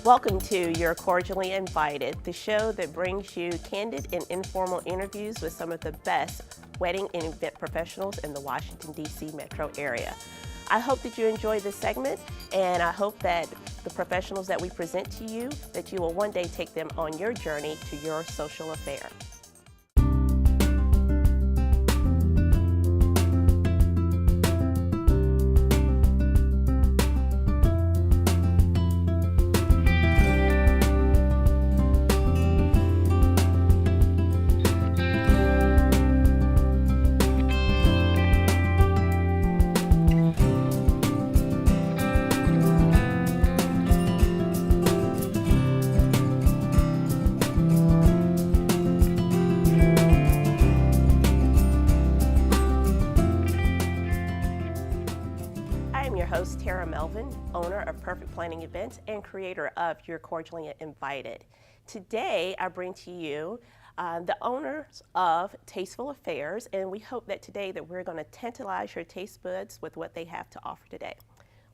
Welcome to You're Cordially Invited, the show that brings you candid and informal interviews with some of the best wedding and event professionals in the Washington, D.C. metro area. I hope that you enjoy this segment, and I hope that the professionals that we present to you, that you will one day take them on your journey to your social affair. Owner of Perfect Planning Events and creator of You're Cordially Invited. Today, I bring to you the owners of Tasteful Affairs, and we hope that today that we're going to tantalize your taste buds with what they have to offer today.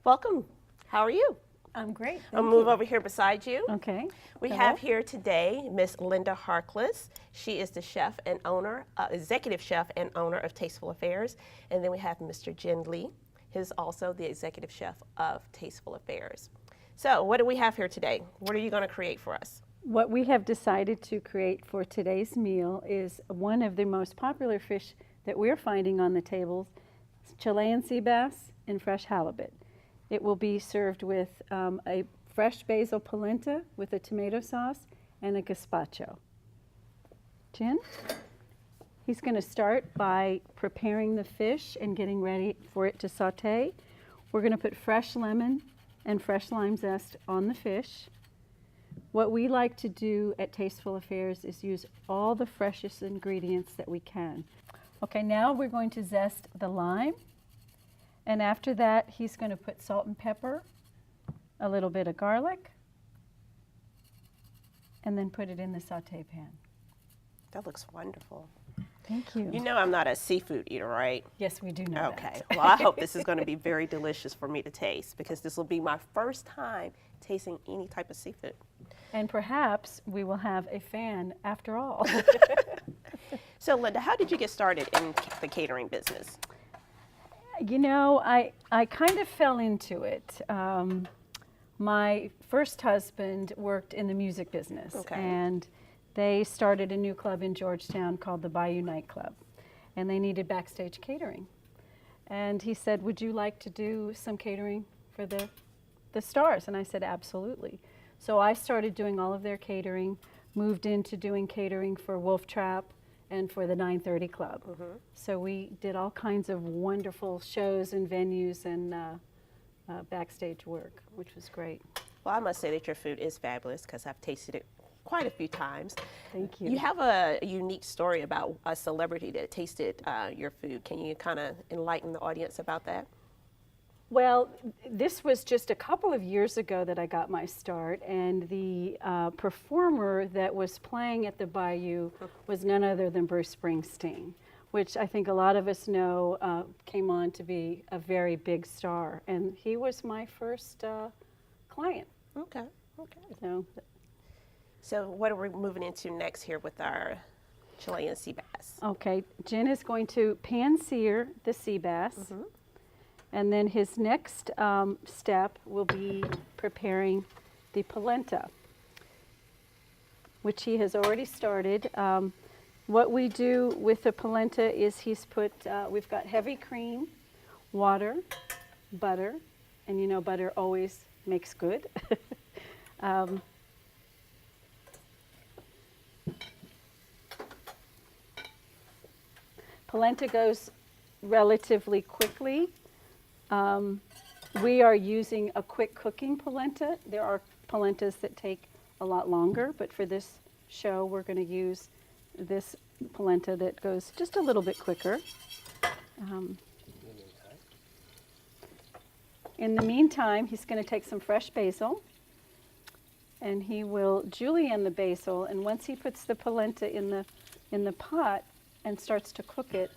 Welcome. How are you? I'm great. I'll move over here beside you. Okay. We have here today Miss Linda Harkless. She is the chef and owner, executive chef and owner of Tasteful Affairs. And then we have Mr. Jen Lee. Is also the executive chef of Tasteful Affairs. So what do we have here today? What are you going to create for us? What we have decided to create for today's meal is one of the most popular fish that we're finding on the tables, Chilean sea bass and fresh halibut. It will be served with a fresh basil polenta with a tomato sauce and a gazpacho. Jen? He's going to start by preparing the fish and getting ready for it to saute. We're going to put fresh lemon and fresh lime zest on the fish. What we like to do at Tasteful Affairs is use all the freshest ingredients that we can. Okay, now we're going to zest the lime. And after that, he's going to put salt and pepper, a little bit of garlic, and then put it in the saute pan. That looks wonderful. Thank you. You know I'm not a seafood eater, right? Yes, we do know Okay. that. Well, I hope this is going to be very delicious for me to taste, because this will be my first time tasting any type of seafood. And perhaps we will have a fan after all. So Linda, how did you get started in the catering business? You know, I kind of fell into it. My first husband worked in the music business. Okay. And they started a new club in Georgetown called the Bayou Nightclub, and they needed backstage catering. And he said, would you like to do some catering for the stars? And I said, absolutely. So I started doing all of their catering, moved into doing catering for Wolf Trap and for the 930 Club. Mm-hmm. So we did all kinds of wonderful shows and venues and backstage work, which was great. Well, I must say that your food is fabulous, because I've tasted it quite a few times. Thank you. You have a unique story about a celebrity that tasted your food. Can you kind of enlighten the audience about that? Well, this was just a couple of years ago that I got my start, and the performer that was playing at the Bayou was none other than Bruce Springsteen, which I think a lot of us know came on to be a very big star, and he was my first client. Okay, okay. So what are we moving into next here with our Chilean sea bass? Okay, Jen is going to pan-sear the sea bass, mm-hmm. and then his next step will be preparing the polenta, which he has already started. What we do with the polenta is he's put, we've got heavy cream, water, butter, and you know butter always makes good. Polenta goes relatively quickly. We are using a quick cooking polenta. There are polentas that take a lot longer, but for this show we're going to use this polenta that goes just a little bit quicker. In the meantime, he's going to take some fresh basil, and he will julienne the basil, and once he puts the polenta in the pot and starts to cook it,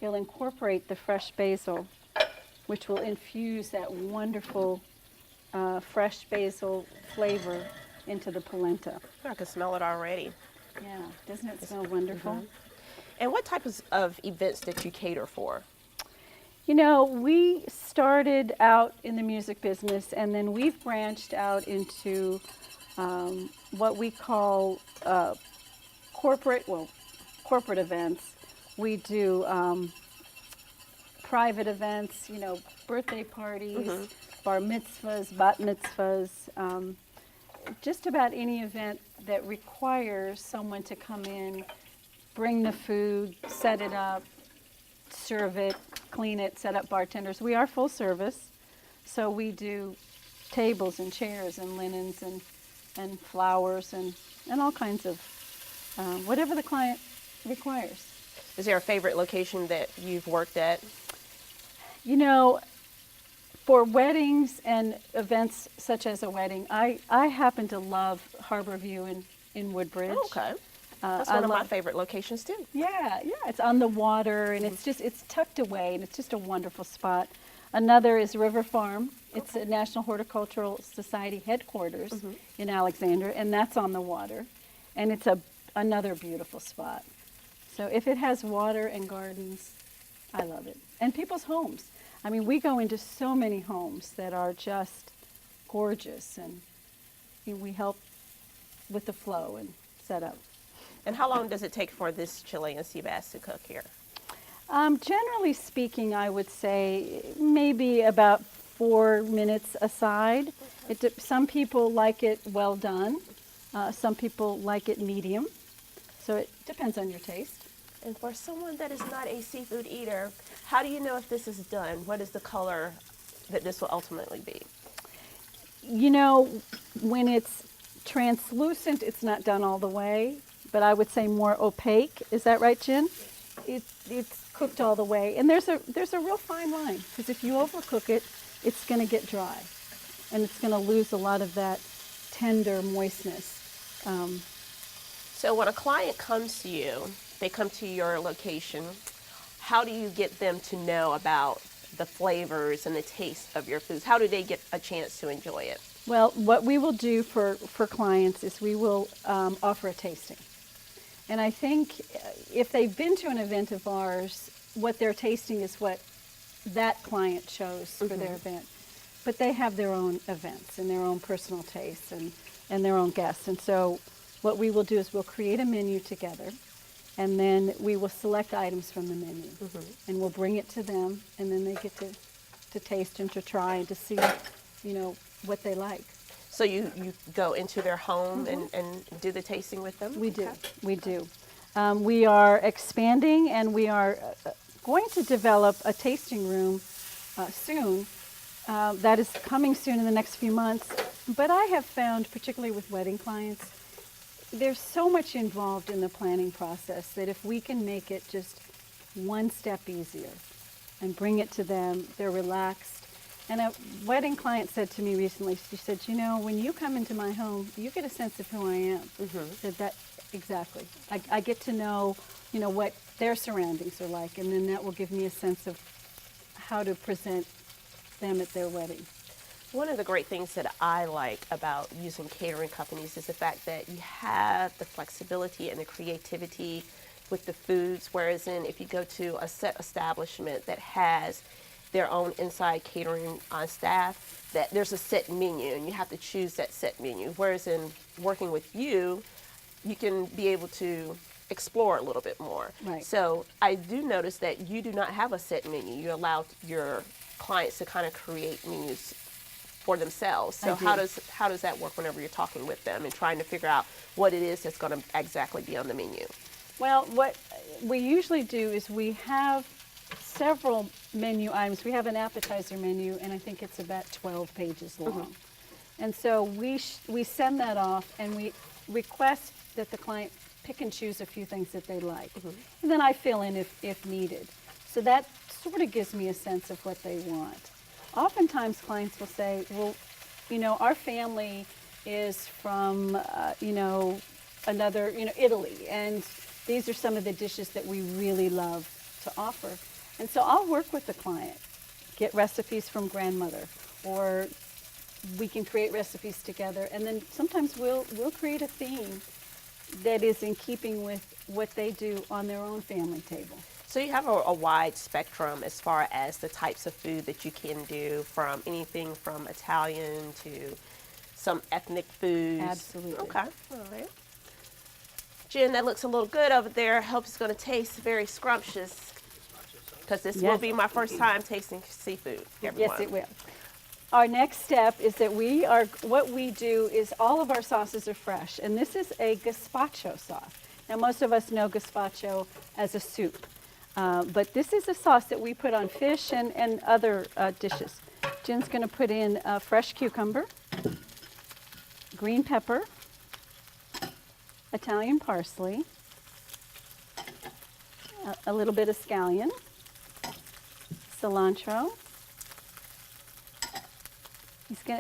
he'll incorporate the fresh basil, which will infuse that wonderful fresh basil flavor into the polenta. I can smell it already. Yeah, doesn't it smell wonderful? And what types of events did you cater for? You know, we started out in the music business, and then we've branched out into what we call corporate events. We do private events, you know, birthday parties, bar mitzvahs, bat mitzvahs, just about any event that requires someone to come in, bring the food, set it up, serve it, clean it, set up bartenders. We are full service, so we do tables and chairs and linens and flowers and all kinds of whatever the client requires. Is there a favorite location that you've worked at? You know, for weddings and events such as a wedding, I happen to love Harbor View in Woodbridge. Oh, okay. That's one of my favorite locations too. Yeah, it's on the water, and it's tucked away, and it's just a wonderful spot. Another is River Farm. It's a National Horticultural Society headquarters in Alexandria, and that's on the water, and it's another beautiful spot. So if it has water and gardens, I love it. And people's homes. I mean, we go into so many homes that are just gorgeous, and we help with the flow and set up. And how long does it take for this Chilean sea bass to cook here? Generally speaking, I would say maybe about 4 minutes aside. Some people like it well done. Some people like it medium. So it depends on your taste. And for someone that is not a seafood eater, how do you know if this is done? What is the color that this will ultimately be? You know, when it's translucent, it's not done all the way, but I would say more opaque. Is that right, Jen? It's cooked all the way. And there's a real fine line, because if you overcook it, it's going to get dry, and it's going to lose a lot of that tender moistness. So when a client comes to you, they come to your location, how do you get them to know about the flavors and the taste of your foods? How do they get a chance to enjoy it? Well, what we will do for clients is we will offer a tasting. And I think if they've been to an event of ours, what they're tasting is what that client chose for their event. But they have their own events and their own personal tastes and their own guests. And so what we will do is we'll create a menu together, and then we will select items from the menu. And we'll bring it to them, and then they get to taste and to try and to see, you know, what they like. So you go into their home and do the tasting with them? We do. We are expanding, and we are going to develop a tasting room soon. That is coming soon in the next few months. But I have found, particularly with wedding clients, there's so much involved in the planning process that if we can make it just one step easier and bring it to them, they're relaxed. And a wedding client said to me recently, she said, you know, when you come into my home, you get a sense of who I am. Said that exactly. I get to know, you know, what their surroundings are like, and then that will give me a sense of how to present them at their wedding. One of the great things that I like about using catering companies is the fact that you have the flexibility and the creativity with the foods, whereas if you go to a set establishment that has their own inside catering on staff, that there's a set menu and you have to choose that set menu. Whereas in working with you, you can be able to explore a little bit more. Right. So I do notice that you do not have a set menu. You allow your clients to kind of create menus for themselves. So how does that work whenever you're talking with them and trying to figure out what it is that's going to exactly be on the menu? Well, what we usually do is we have several menu items. We have an appetizer menu, and I think it's about 12 pages long. And so we send that off, and we request that the client pick and choose a few things that they like. And then I fill in if needed. So that sort of gives me a sense of what they want. Oftentimes clients will say, well, you know, our family is from, Italy, and these are some of the dishes that we really love to offer. And so I'll work with the client, get recipes from grandmother, or we can create recipes together, and then sometimes we'll create a theme that is in keeping with what they do on their own family table. So you have a wide spectrum as far as the types of food that you can do, from anything from Italian to some ethnic foods. Absolutely. Okay. All right. Jen, that looks a little good over there. I hope it's going to taste very scrumptious, because this will be my first time tasting seafood, everyone. Yes, it will. Our next step is that what we do is all of our sauces are fresh, and this is a gazpacho sauce. Now, most of us know gazpacho as a soup, but this is a sauce that we put on fish and other dishes. Jen's going to put in fresh cucumber, green pepper, Italian parsley, a little bit of scallion, cilantro.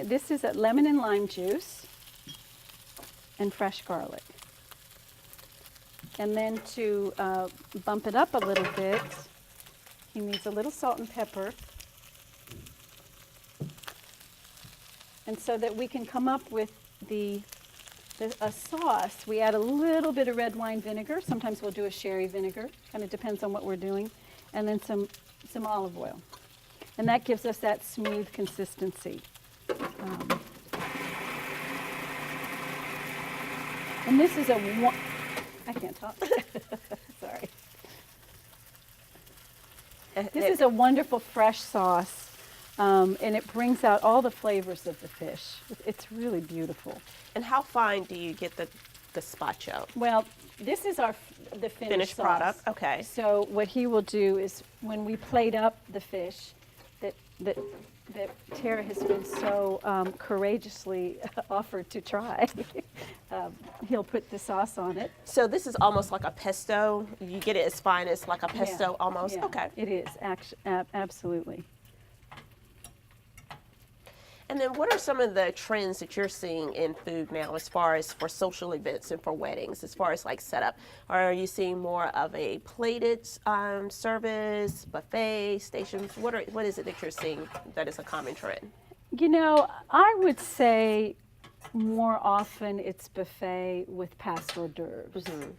This is a lemon and lime juice and fresh garlic. And then to bump it up a little bit, he needs a little salt and pepper. And so that we can come up with a sauce, we add a little bit of red wine vinegar. Sometimes we'll do a sherry vinegar. Kind of depends on what we're doing. And then some olive oil. And that gives us that smooth consistency. And this is I can't talk. Sorry. This is a wonderful fresh sauce, and it brings out all the flavors of the fish. It's really beautiful. And how fine do you get the gazpacho? Well, this is the finished sauce. Product. Okay. So what he will do is, when we plate up the fish that Tara has been so courageously offered to try, he'll put the sauce on it. So this is almost like a pesto. You get it as fine as like a pesto almost? Yeah, okay. It is, absolutely. And then what are some of the trends that you're seeing in food now as far as for social events and for weddings, as far as like setup? Are you seeing more of a plated service, buffet, stations? What is it that you're seeing that is a common trend? You know, I would say more often it's buffet with past hors d'oeuvres. Mm-hmm.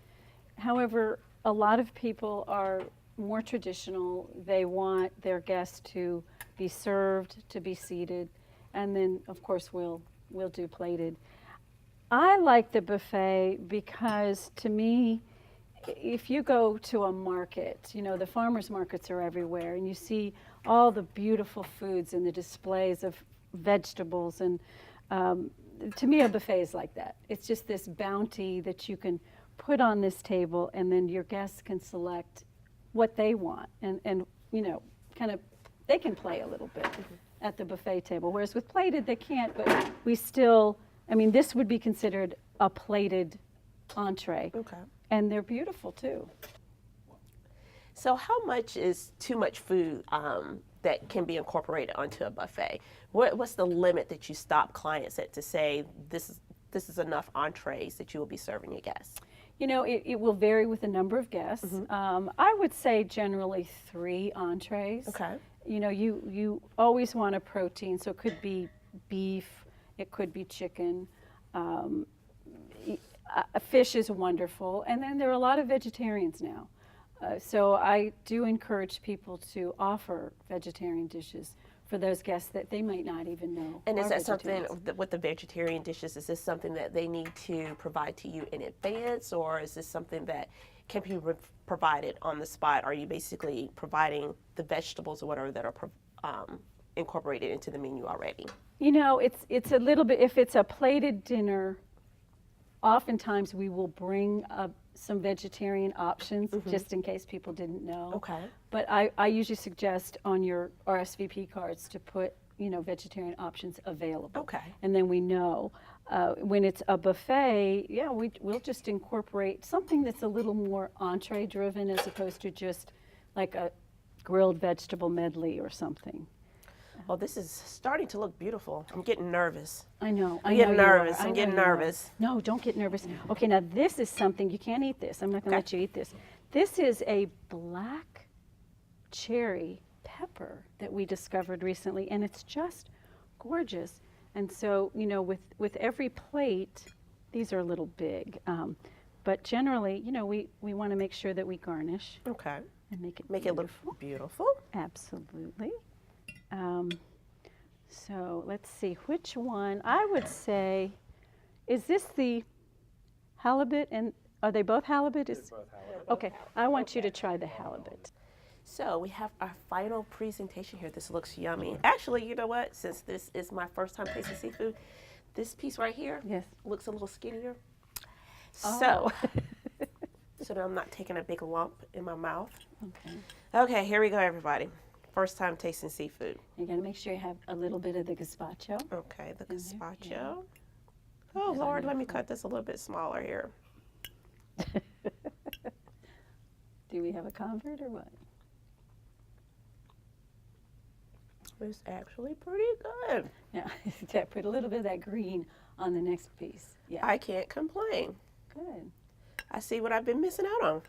However, a lot of people are more traditional. They want their guests to be served, to be seated. And then, of course, we'll do plated. I like the buffet because, to me, if you go to a market, you know, the farmers markets are everywhere, and you see all the beautiful foods and the displays of vegetables. And to me, a buffet is like that. It's just this bounty that you can put on this table, and then your guests can select what they want. And you know, kind of, they can play a little bit. Mm-hmm. At the buffet table, whereas with plated they can't, but we still, I mean, this would be considered a plated entree. Okay. And they're beautiful too. So how much is too much food that can be incorporated onto a buffet? What's the limit that you stop clients at to say this is enough entrees that you will be serving your guests? You know, it will vary with the number of guests. Mm-hmm. I would say generally 3 entrees. Okay. You know, you always want a protein, so it could be beef, it could be chicken. Fish is wonderful, and then there are a lot of vegetarians now. So I do encourage people to offer vegetarian dishes for those guests that they might not even know. And is that something with the vegetarian dishes, is this something that they need to provide to you in advance, or is this something that can be provided on the spot? Are you basically providing the vegetables or whatever that are incorporated into the menu already? You know, it's a little bit, if it's a plated dinner, oftentimes we will bring some vegetarian options, mm-hmm. just in case people didn't know. Okay. But I usually suggest on your RSVP cards to put, you know, vegetarian options available. Okay. And then we know. When it's a buffet, yeah, we'll just incorporate something that's a little more entree driven as opposed to just like a grilled vegetable medley or something. Well, this is starting to look beautiful. I'm getting nervous. I know. I'm getting nervous. I'm getting nervous. No, don't get nervous. Okay, now this is something, you can't eat this. I'm not going to let you eat this. This is a black cherry pepper that we discovered recently, and it's just gorgeous. And so, you know, with every plate, these are a little big. But generally, you know, we want to make sure that we garnish. Okay. And make it look beautiful. Absolutely. So let's see, which one? I would say, is this the halibut? And are they both halibut? They're both halibut. Okay, I want you to try the halibut. So we have our final presentation here. This looks yummy. Actually, you know what? Since this is my first time tasting seafood, this piece right here looks a little skinnier. So, so that I'm not taking a big lump in my mouth. Okay. Okay, here we go, everybody. First time tasting seafood. You're going to make sure you have a little bit of the gazpacho. Okay, the gazpacho. Yeah. Oh, Lord, let me cut this a little bit smaller here. Do we have a convert or what? It's actually pretty good. Yeah, put a little bit of that green on the next piece. Yeah. I can't complain. Good. I see what I've been missing out on.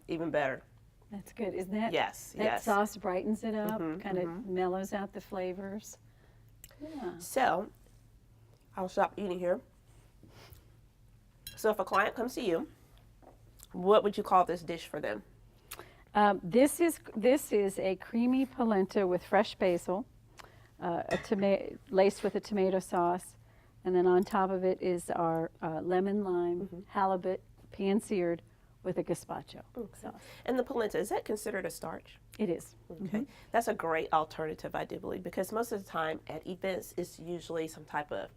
Even better. That's good, isn't that? Yes, that yes. sauce brightens it up, kind of mellows out the flavors. Yeah. So, I'll stop eating here. So if a client comes to you, what would you call this dish for them? This is a creamy polenta with fresh basil, laced with a tomato sauce, and then on top of it is our lemon lime halibut pan-seared with a gazpacho sauce. And the polenta, is that considered a starch? It is. Okay, that's a great alternative, I do believe, because most of the time at events, it's usually some type of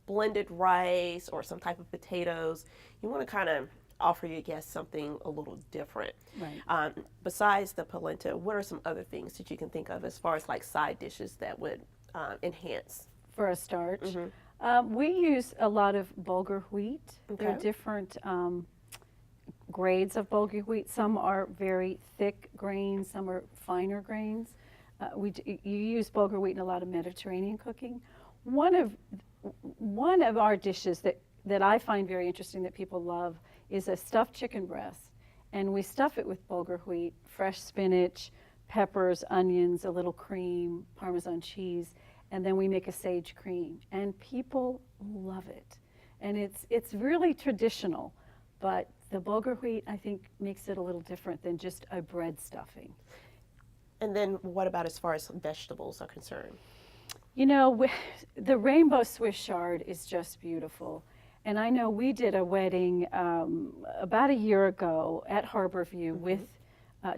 blended rice or some type of potatoes. You want to kind of offer your guests something a little different. Right. Besides the polenta, what are some other things that you can think of as far as like side dishes that would enhance? For a starch, we use a lot of bulgur wheat. Okay. There are different grades of bulgur wheat. Some are very thick grains, some are finer grains. You use bulgur wheat in a lot of Mediterranean cooking. One of our dishes that I find very interesting that people love is a stuffed chicken breast. And we stuff it with bulgur wheat, fresh spinach, peppers, onions, a little cream, Parmesan cheese, and then we make a sage cream. And people love it. And it's really traditional, but the bulgur wheat, I think, makes it a little different than just a bread stuffing. And then what about as far as vegetables are concerned? You know, the rainbow Swiss chard is just beautiful. And I know we did a wedding about a year ago at Harborview with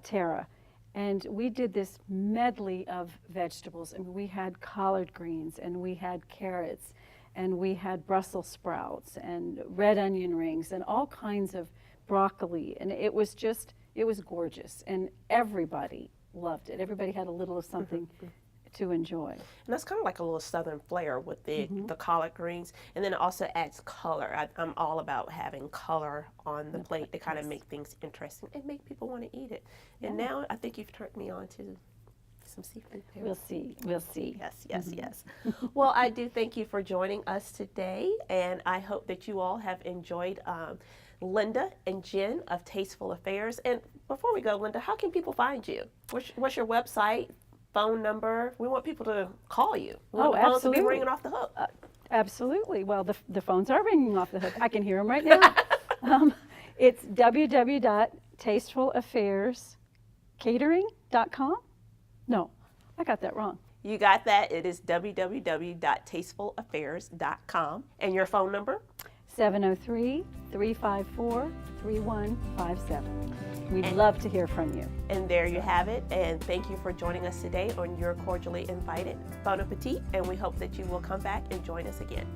Tara. And we did this medley of vegetables. I mean, we had collard greens, and we had carrots, and we had Brussels sprouts, and red onion rings, and all kinds of broccoli. And it was gorgeous. And everybody loved it. Everybody had a little of something to enjoy. And that's kind of like a little southern flair with the collard greens, and then it also adds color. I'm all about having color on the plate to kind of make things interesting and make people want to eat it. And now I think you've turned me on to some seafood there. We'll see. Yes, yes, yes. Well, I do thank you for joining us today, and I hope that you all have enjoyed Linda and Jen of Tasteful Affairs. And before we go, Linda, how can people find you? What's your website? Phone number? We want people to call you. We want the phones to be ringing off the hook. Absolutely. Well, the phones are ringing off the hook. I can hear them right now. It's www.tastefullaffairscatering.com. No, I got that wrong. You got that. It is www.tastefullaffairs.com. And your phone number? 703-354-3157. We'd love to hear from you. And there you have it. And thank you for joining us today on You're Cordially Invited. Bon appetit, and we hope that you will come back and join us again.